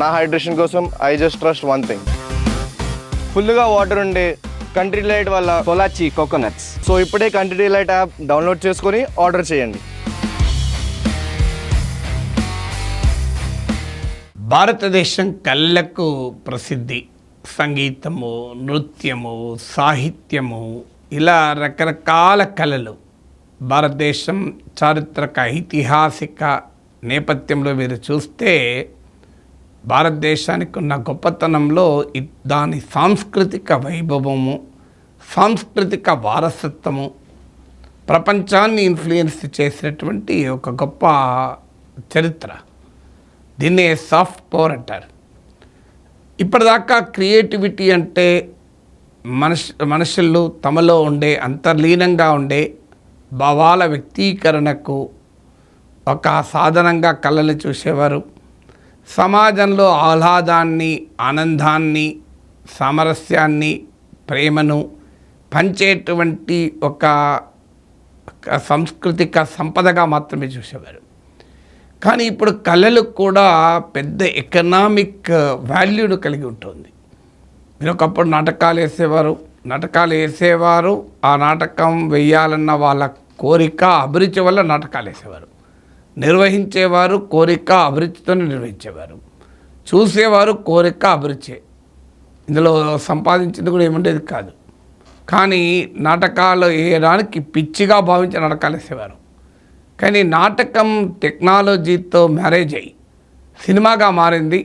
నా హైడ్రేషన్ కోసం I just trust one thing, ఫుల్గా వాటర్ ఉండే కంట్రీ డిలైట్ వల్ల పొలాచి కోకోనట్స్. సో ఇప్పుడే కంట్రీ డిలైట్ యాప్ డౌన్లోడ్ చేసుకొని ఆర్డర్ చేయండి. భారతదేశం కళ్ళకు ప్రసిద్ధి. సంగీతము, నృత్యము, సాహిత్యము, ఇలా రకరకాల కళలు. భారతదేశం చారిత్రక ఐతిహాసిక నేపథ్యంలో మీరు చూస్తే భారతదేశానికి ఉన్న గొప్పతనంలో దాని సాంస్కృతిక వైభవము, సాంస్కృతిక వారసత్వము ప్రపంచాన్ని ఇన్ఫ్లుయెన్స్ చేసినటువంటి ఒక గొప్ప చరిత్ర. దీన్నే సాఫ్ట్ పవర్ అంటారు. ఇప్పటిదాకా క్రియేటివిటీ అంటే మనుషులు తమలో ఉండే అంతర్లీనంగా ఉండే భావాల వ్యక్తీకరణకు ఒక సాధనంగా కళలు చూసేవారు. సమాజంలో ఆహ్లాదాన్ని, ఆనందాన్ని, సామరస్యాన్ని, ప్రేమను పంచేటువంటి ఒక సాంస్కృతిక సంపదగా మాత్రమే చూసేవారు. కానీ ఇప్పుడు కళలు కూడా పెద్ద ఎకనామిక్ వాల్యూను కలిగి ఉంటుంది. మీరు ఒకప్పుడు నాటకాలు వేసేవారు. ఆ నాటకం వేయాలన్న వాళ్ళ కోరిక, అభిరుచి వల్ల నాటకాలు వేసేవారు. నిర్వహించేవారు కోరిక, అభిరుచితో నిర్వహించేవారు. చూసేవారు కోరిక, అభిరుచి. ఇందులో సంపాదించింది కూడా ఏముండేది కాదు. కానీ నాటకాలు వేయడానికి పిచ్చిగా భావించి నాటకాలు వేసేవారు. కానీ నాటకం టెక్నాలజీతో మ్యారేజ్ అయ్యి సినిమాగా మారింది.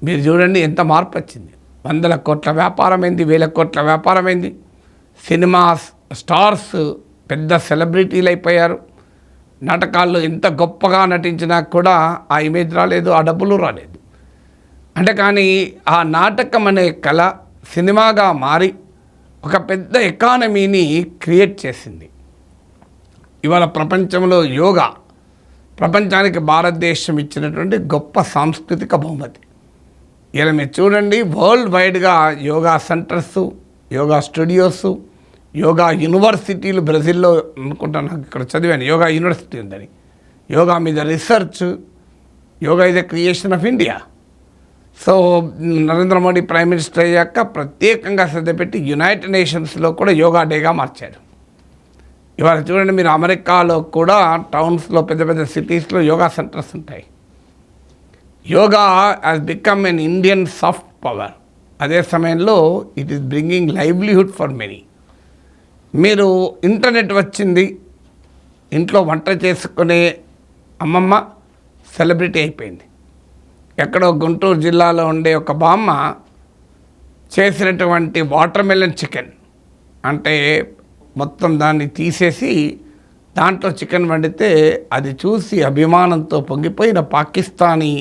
మీరు చూడండి ఎంత మార్పు వచ్చింది. 100 కోట్ల వ్యాపారమైంది, 1000 కోట్ల వ్యాపారమైంది. సినిమా స్టార్స్ పెద్ద సెలబ్రిటీలు అయిపోయారు. నాటకాల్లో ఎంత గొప్పగా నటించినా కూడా ఆ ఇమేజ్ రాలేదు, ఆ డబ్బులు రాలేదు. అంటే కానీ ఆ నాటకం అనే కళ సినిమాగా మారి ఒక పెద్ద ఎకానమీని క్రియేట్ చేసింది. ఇవాళ ప్రపంచంలో యోగా ప్రపంచానికి భారతదేశం ఇచ్చినటువంటి గొప్ప సాంస్కృతిక బహుమతి. ఇలా మీరు చూడండి, వరల్డ్ వైడ్గా యోగా సెంటర్సు, యోగా స్టూడియోసు, యోగా యూనివర్సిటీలు. బ్రెజిల్లో అనుకుంటాను, నాకు ఇక్కడ చదివాను యోగా యూనివర్సిటీ ఉందని. యోగా మీద research, yoga is the creation of India. So Narendra Modi prime minister అయ్యాక ప్రత్యేకంగా శ్రద్ధ పెట్టి యునైటెడ్ నేషన్స్లో కూడా యోగా డేగా మార్చారు. ఇవాళ చూడండి, మీరు అమెరికాలో కూడా టౌన్స్లో, పెద్ద పెద్ద సిటీస్లో యోగా సెంటర్స్ ఉంటాయి. Yoga has become an Indian soft power. అదే సమయంలో it is bringing livelihood for many. మీరు ఇంటర్నెట్ వచ్చింది, ఇంట్లో వంట చేసుకునే అమ్మమ్మ సెలబ్రిటీ అయిపోయింది. ఎక్కడో గుంటూరు జిల్లాలో ఉండే ఒక బామ్మ చేసినటువంటి వాటర్ మెలన్ చికెన్, అంటే మొత్తం దాన్ని తీసేసి దాంట్లో చికెన్ వండితే అది చూసి అభిమానంతో పొంగిపోయిన పాకిస్తానీ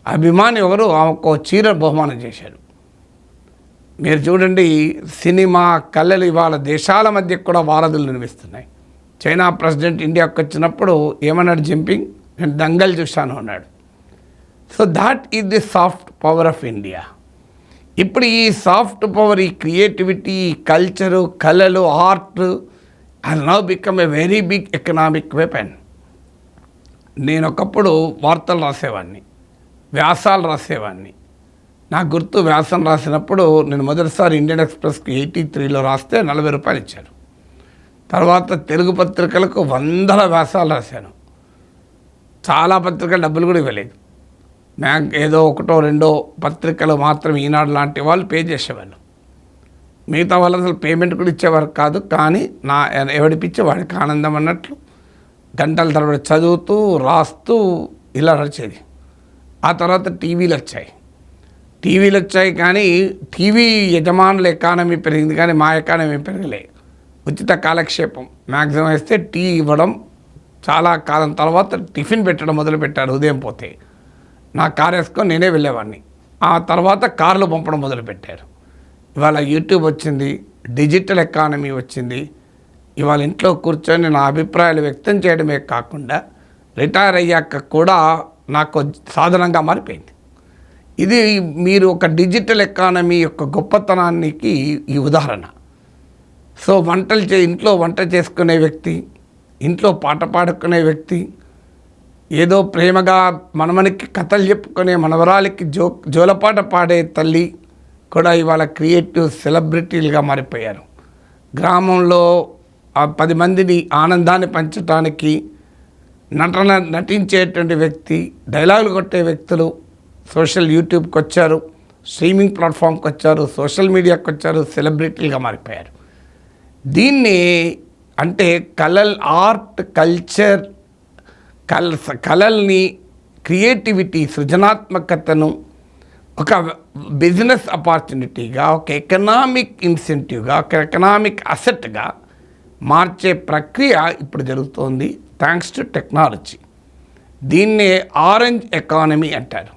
అభిమాని ఎవరు ఆమెకు చీర బహుమానం చేశారు. మీరు చూడండి, సినిమా కళలు ఇవాళ దేశాల మధ్య కూడా వారధులు నిర్మిస్తున్నాయి. చైనా ప్రెసిడెంట్ ఇండియాకు వచ్చినప్పుడు ఏమన్నాడు జింపింగ్, నేను దంగల్ చూశాను అన్నాడు. So that is the soft power of India. ఇప్పుడు ఈ సాఫ్ట్ పవర్, ఈ క్రియేటివిటీ, కల్చరు, కళలు, art has now become a very big economic weapon. నేను ఒకప్పుడు వార్తలు రాసేవాడిని, వ్యాసాలు రాసేవాడిని. నాకు గుర్తు, వ్యాసం రాసినప్పుడు నేను మొదటిసారి ఇండియన్ ఎక్స్ప్రెస్కి 83లో రాస్తే 40 రూపాయలు ఇచ్చారు. తర్వాత తెలుగు పత్రికలకు 100 వ్యాసాలు రాశాను. చాలా పత్రికలు డబ్బులు కూడా ఇవ్వలేదు. ఏదో 1-2 పత్రికలు మాత్రం, ఈనాడు లాంటి వాళ్ళు పే చేసేవాళ్ళు. మిగతా వాళ్ళు అసలు పేమెంట్ కూడా ఇచ్చేవారు కాదు. కానీ ఎవడిపిచ్చే వాడికి ఆనందం అన్నట్లు గంటల తరబడి చదువుతూ, రాస్తూ ఇలా నడిచేది. ఆ తర్వాత టీవీలు వచ్చాయి. కానీ టీవీ యజమానుల ఎకానమీ పెరిగింది, కానీ మా ఎకానమీ పెరగలే. ఉచిత కాలక్షేపం మ్యాక్సిమం వేస్తే టీ ఇవ్వడం. చాలా కాలం తర్వాత టిఫిన్ పెట్టడం మొదలుపెట్టారు. ఉదయం పోతే నా కారు వేసుకొని నేనే వెళ్ళేవాడిని. ఆ తర్వాత కార్లు పంపడం మొదలుపెట్టారు. ఇవాళ యూట్యూబ్ వచ్చింది, డిజిటల్ ఎకానమీ వచ్చింది. ఇవాళ ఇంట్లో కూర్చొని నా అభిప్రాయాలు వ్యక్తం చేయడమే కాకుండా రిటైర్ అయ్యాక కూడా నాకు సాధనంగా మారిపోయింది. ఇది మీరు ఒక డిజిటల్ ఎకానమీ యొక్క గొప్పతనానికి ఈ ఉదాహరణ. సో ఇంట్లో వంట చేసుకునే వ్యక్తి, ఇంట్లో పాట పాడుకునే వ్యక్తి, ఏదో ప్రేమగా మనకి కథలు చెప్పుకునే మనవరాలకి జోలపాట పాడే తల్లి కూడా ఇవాళ క్రియేటివ్ సెలబ్రిటీలుగా మారిపోయారు. గ్రామంలో 10 మందిని ఆనందాన్ని పంచడానికి నటించేటువంటి వ్యక్తి, డైలాగులు కొట్టే వ్యక్తులు సోషల్ యూట్యూబ్కి వచ్చారు, స్ట్రీమింగ్ ప్లాట్ఫామ్కి వచ్చారు, సోషల్ మీడియాకి వచ్చారు, సెలబ్రిటీలుగా మారిపోయారు. దీన్ని అంటే ఆర్ట్ కల్చర్ కళల్ని, క్రియేటివిటీ, సృజనాత్మకతను ఒక బిజినెస్ ఆపర్చునిటీగా, ఒక ఎకనామిక్ ఇన్సెంటివ్గా, ఒక ఎకనామిక్ అసెట్గా మార్చే ప్రక్రియ ఇప్పుడు జరుగుతోంది థ్యాంక్స్ టు టెక్నాలజీ. దీన్నే ఆరెంజ్ ఎకానమీ అంటారు.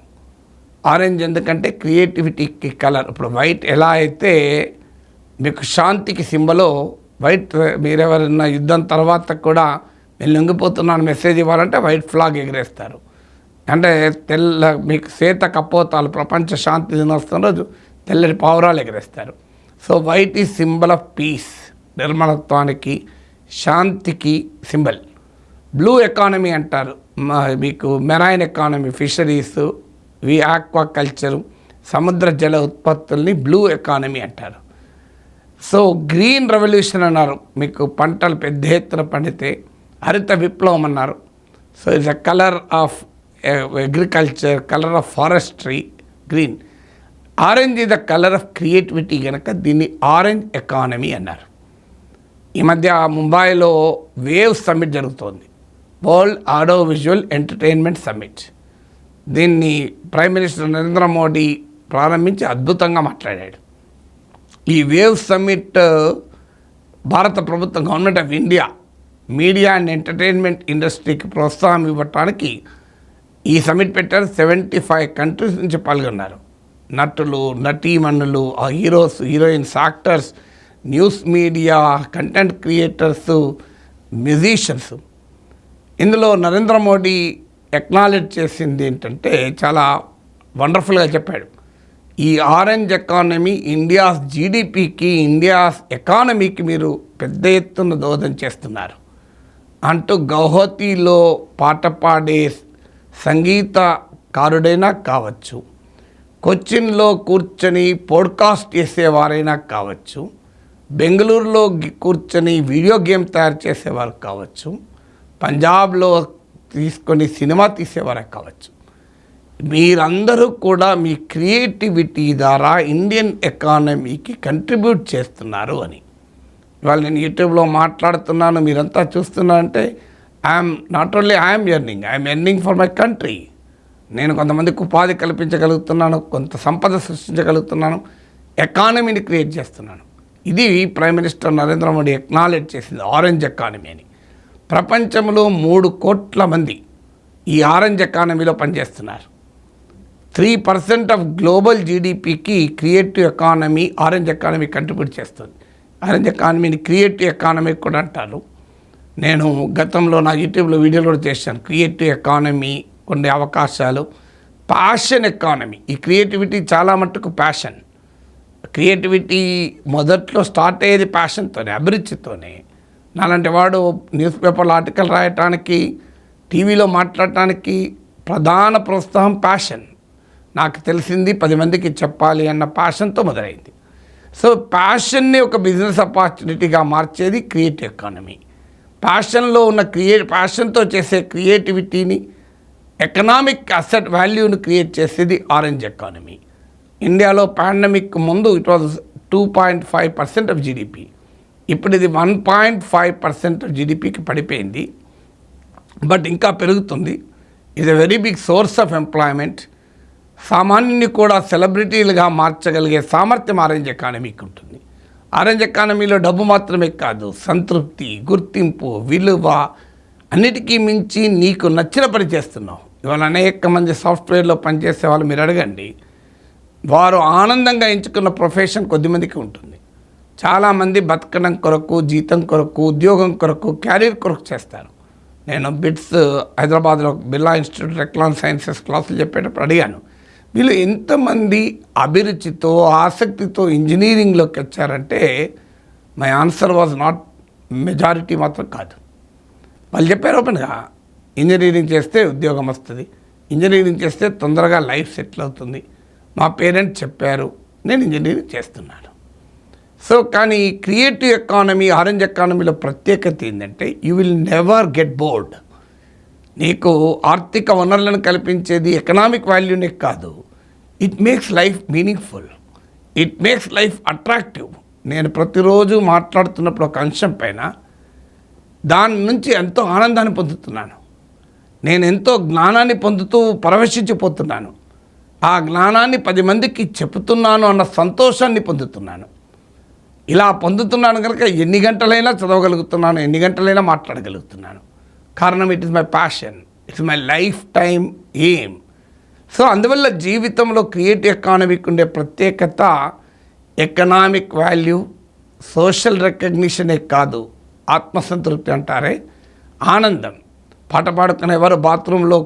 ఆరెంజ్ ఎందుకంటే క్రియేటివిటీకి కలర్. ఇప్పుడు వైట్ ఎలా అయితే మీకు శాంతికి సింబలో వైట్, మీరెవరైనా యుద్ధం తర్వాత కూడా నేను లొంగిపోతున్నాను మెసేజ్ ఇవ్వాలంటే వైట్ ఫ్లాగ్ ఎగిరేస్తారు. అంటే మీకు శ్వేత కపోతాలు ప్రపంచ శాంతి దినోత్సవం రోజు తెల్లటి పావురాలు ఎగిరేస్తారు. So white is symbol of peace, నిర్మలత్వానికి, శాంతికి సింబల్. బ్లూ ఎకానమీ అంటారు. మీకు marine economy, fisheries, aquaculture, సముద్ర జల ఉత్పత్తుల్ని బ్లూ ఎకానమీ అంటారు. సో గ్రీన్ రెవల్యూషన్ అన్నారు. మీకు పంటలు పెద్ద ఎత్తున పండితే హరిత విప్లవం అన్నారు. So it's a colour of agriculture, colour of forestry, green. Orange is the colour of creativity కనుక దీన్ని ఆరెంజ్ ఎకానమీ అన్నారు. ఈ మధ్య ముంబైలో వేవ్ సమ్మిట్ జరుగుతోంది, world audio visual entertainment summit. దీన్ని ప్రైమ్ మినిస్టర్ నరేంద్ర మోడీ ప్రారంభించి అద్భుతంగా మాట్లాడాడు. ఈ వేవ్ సమ్మిట్ భారత ప్రభుత్వం, government of India media and entertainment ఇండస్ట్రీకి ప్రోత్సాహం ఇవ్వటానికి ఈ సమ్మిట్ పెట్టారు. 75 కంట్రీస్ నుంచి పాల్గొన్నారు. నటులు, నటీమణులు, heroes, heroines, actors, news media, content creators, musicians. ఇందులో నరేంద్ర మోడీ ఎక్నాలెడ్జ్ చేసింది ఏంటంటే చాలా వండర్ఫుల్గా చెప్పాడు. ఈ ఆరెంజ్ ఎకానమీ ఇండియాస్ జీడిపికి, ఇండియాస్ ఎకానమీకి మీరు పెద్ద ఎత్తున దోహదం చేస్తున్నారు అంటూ గౌహతిలో పాట పాడే సంగీతకారుడైనా కావచ్చు, కొచ్చిన్లో కూర్చొని పోడ్కాస్ట్ చేసేవారైనా కావచ్చు, బెంగళూరులో కూర్చొని వీడియో గేమ్ తయారు చేసేవారు కావచ్చు, పంజాబ్లో తీసుకొని సినిమా తీసేవారే కావచ్చు, మీరందరూ కూడా మీ క్రియేటివిటీ ద్వారా ఇండియన్ ఎకానమీకి కంట్రిబ్యూట్ చేస్తున్నారు అని. ఇవాళ నేను యూట్యూబ్లో మాట్లాడుతున్నాను, మీరంతా చూస్తున్నారంటే I'm earning for my country. నేను కొంతమందికి ఉపాధి కల్పించగలుగుతున్నాను, కొంత సంపద సృష్టించగలుగుతున్నాను, ఎకానమీని క్రియేట్ చేస్తున్నాను. ఇది prime minister Narendra Modi acknowledge చేసింది ఆరెంజ్ ఎకానమీ అని. ప్రపంచంలో 3 కోట్ల మంది ఈ ఆరెంజ్ ఎకానమీలో పనిచేస్తున్నారు. 3% ఆఫ్ గ్లోబల్ జీడిపికి creative economy, orange economy contribute చేస్తుంది. ఆరెంజ్ ఎకానమీని క్రియేటివ్ ఎకానమీ కూడా అంటారు. నేను గతంలో నా యూట్యూబ్లో వీడియోలు కూడా చేశాను. క్రియేటివ్ ఎకానమీ ఉండే అవకాశాలు, ప్యాషన్ ఎకానమీ. ఈ క్రియేటివిటీ చాలా మట్టుకు ప్యాషన్. క్రియేటివిటీ మొదట్లో స్టార్ట్ అయ్యేది ప్యాషన్తోనే, అభిరుచితోనే. నాలాంటి వాడు న్యూస్ పేపర్లో ఆర్టికల్ రాయటానికి, టీవీలో మాట్లాడటానికి ప్రధాన ప్రోత్సాహం ప్యాషన్. నాకు తెలిసింది 10 మందికి చెప్పాలి అన్న ప్యాషన్తో మొదలైంది. సో ప్యాషన్ని ఒక బిజినెస్ ఆపర్చునిటీగా మార్చేది క్రియేటివ్ ఎకానమీ. ప్యాషన్లో ఉన్న ప్యాషన్తో చేసే క్రియేటివిటీని, ఎకనామిక్ అసెట్ వాల్యూని క్రియేట్ చేసేది ఆరెంజ్ ఎకానమీ. ఇండియాలో పాండమిక్ ముందు ఇట్ వాజ్ 2.5% ఆఫ్ జీడిపి. ఇప్పుడు ఇది 1.5% ఆఫ్ జీడిపికి పడిపోయింది. బట్ ఇంకా పెరుగుతుంది. ఇది very big source of employment. సామాన్యుని కూడా సెలబ్రిటీలుగా మార్చగలిగే సామర్థ్యం ఆరెంజ్ ఎకానమీకి ఉంటుంది. ఆరెంజ్ ఎకానమీలో డబ్బు మాత్రమే కాదు, సంతృప్తి, గుర్తింపు, విలువ, అన్నిటికీ మించి నీకు నచ్చిన పని చేస్తున్నావు. ఇవాళ అనేక మంది సాఫ్ట్వేర్లో పనిచేసే వాళ్ళు మీరు అడగండి, వారు ఆనందంగా ఎంచుకున్న ప్రొఫెషన్ కొద్దిమందికి ఉంటుంది. చాలామంది బతకడం కొరకు, జీతం కొరకు, ఉద్యోగం కొరకు, క్యారియర్ కొరకు చేస్తారు. నేను బిట్స్ హైదరాబాద్లో బిర్లా ఇన్స్టిట్యూట్ ఎకనామిక్ సైన్సెస్ క్లాసులు చెప్పేటప్పుడు అడిగాను, వీళ్ళు ఎంతమంది అభిరుచితో, ఆసక్తితో ఇంజనీరింగ్లోకి వచ్చారంటే my answer was not majority మాత్రం కాదు. వాళ్ళు చెప్పారు ఓపెన్గా, ఇంజనీరింగ్ చేస్తే ఉద్యోగం వస్తుంది, ఇంజనీరింగ్ చేస్తే తొందరగా లైఫ్ సెటిల్ అవుతుంది, మా పేరెంట్స్ చెప్పారు, నేను ఇంజనీరింగ్ చేస్తున్నాను. సో కానీ క్రియేటివ్ ఎకానమీ, ఆరెంజ్ ఎకానమీలో ప్రత్యేకత ఏంటంటే you will never get bored. నీకు ఆర్థిక వనరులను కల్పించేది ఎకనామిక్ వాల్యూనే కాదు, it makes life meaningful, it makes life attractive. నేను ప్రతిరోజు మాట్లాడుతున్నప్పుడు ఒక అంశం పైన దాని నుంచి ఎంతో ఆనందాన్ని పొందుతున్నాను, నేను ఎంతో జ్ఞానాన్ని పొందుతూ పరవశించిపోతున్నాను, ఆ జ్ఞానాన్ని 10 మందికి చెబుతున్నాను అన్న సంతోషాన్ని పొందుతున్నాను. ఇలా పొందుతున్నాను కనుక ఎన్ని గంటలైనా చదవగలుగుతున్నాను, ఎన్ని గంటలైనా మాట్లాడగలుగుతున్నాను. కారణం it is my passion, it's my life time aim. So అందువల్ల జీవితంలో క్రియేటివ్ ఎకానమీకి ఉండే ప్రత్యేకత ఎకనామిక్ వాల్యూ, సోషల్ రికగ్నిషనే కాదు, ఆత్మసంతృప్తి అంటారే, ఆనందం. పాట పాడుకునేవారు బాత్రూంలో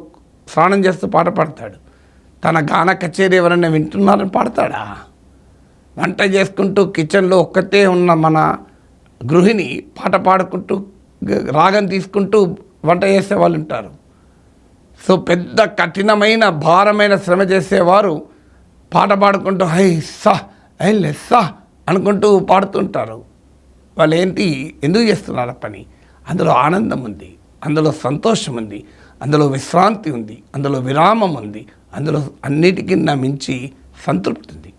స్నానం చేస్తూ పాట పాడతాడు, తన గాన కచేరీ ఎవరైనా వింటున్నారని పాడతాడా? వంట చేసుకుంటూ కిచెన్లో ఒక్కతే ఉన్న మన గృహిణి పాట పాడుకుంటూ రాగం తీసుకుంటూ వంట చేసే వాళ్ళు ఉంటారు. సో పెద్ద కఠినమైన భారమైన శ్రమ చేసేవారు పాట పాడుకుంటూ హై సా ఐ లెస్సా అనుకుంటూ పాడుతుంటారు. వాళ్ళు ఏంటి, ఎందుకు చేస్తున్నారు పని? అందులో ఆనందం ఉంది, అందులో సంతోషం ఉంది, అందులో విశ్రాంతి ఉంది, అందులో విరామం ఉంది, అందులో అన్నిటికీ మించి సంతృప్తి ఉంది.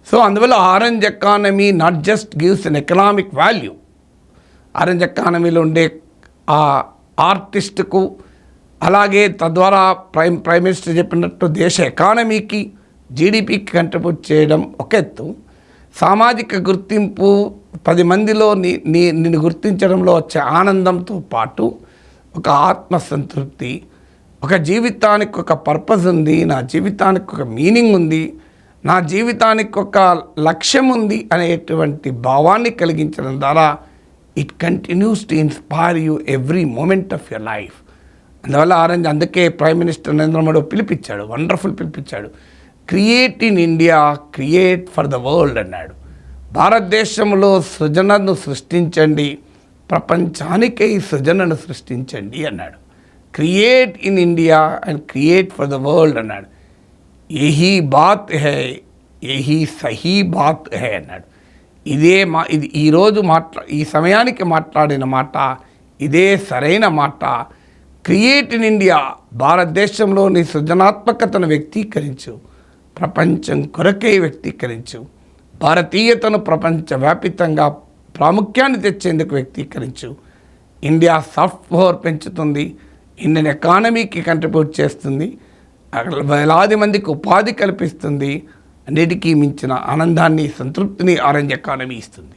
సో అందువల్ల orange economy not just gives an economic value. Orange ఎకానమీలో ఉండే ఆ ఆర్టిస్ట్కు, అలాగే తద్వారా ప్రైమ్ మినిస్టర్ చెప్పినట్టు దేశ ఎకానమీకి, జీడిపికి కంట్రిబ్యూట్ చేయడం ఒక ఎత్తు, సామాజిక గుర్తింపు 10 మందిలో నిన్ను గుర్తించడంలో వచ్చే ఆనందంతో పాటు ఒక ఆత్మసంతృప్తి, ఒక జీవితానికి ఒక పర్పస్ ఉంది, నా జీవితానికి ఒక మీనింగ్ ఉంది, నా జీవితానికి ఒక లక్ష్యం ఉంది అనేటువంటి భావాన్ని కలిగించడం ద్వారా it continues to inspire you every moment of your life. అందువల్ల ఆరెంజ్, అందుకే ప్రైమ్ మినిస్టర్ నరేంద్ర మోడీ పిలిపించాడు, వండర్ఫుల్ పిలిపించాడు, create in India, create for the world అన్నాడు. భారతదేశంలో సృజనను సృష్టించండి, ప్రపంచానికై సృజనను సృష్టించండి అన్నాడు. Create in India and create for the world అన్నాడు. యహీ బాత్ హై, యహీ సహీ బాత్ హై అన్నాడు. ఇది ఈరోజు ఈ సమయానికి మాట్లాడిన మాట, ఇదే సరైన మాట. క్రియేట్ ఇన్ ఇండియా, భారతదేశంలో నీ సృజనాత్మకతను వ్యక్తీకరించు, ప్రపంచం కొరకై వ్యక్తీకరించు, భారతీయతను ప్రపంచవ్యాపితంగా ప్రాముఖ్యాన్ని తెచ్చేందుకు వ్యక్తీకరించు. ఇండియా సాఫ్ట్ పవర్ పెంచుతుంది, ఇండియన్ ఎకానమీకి కంట్రిబ్యూట్ చేస్తుంది, వేలాది మందికి ఉపాధి కల్పిస్తుంది, అన్నిటికీ మించిన ఆనందాన్ని, సంతృప్తిని ఆరెంజ్ ఎకానమీ ఇస్తుంది.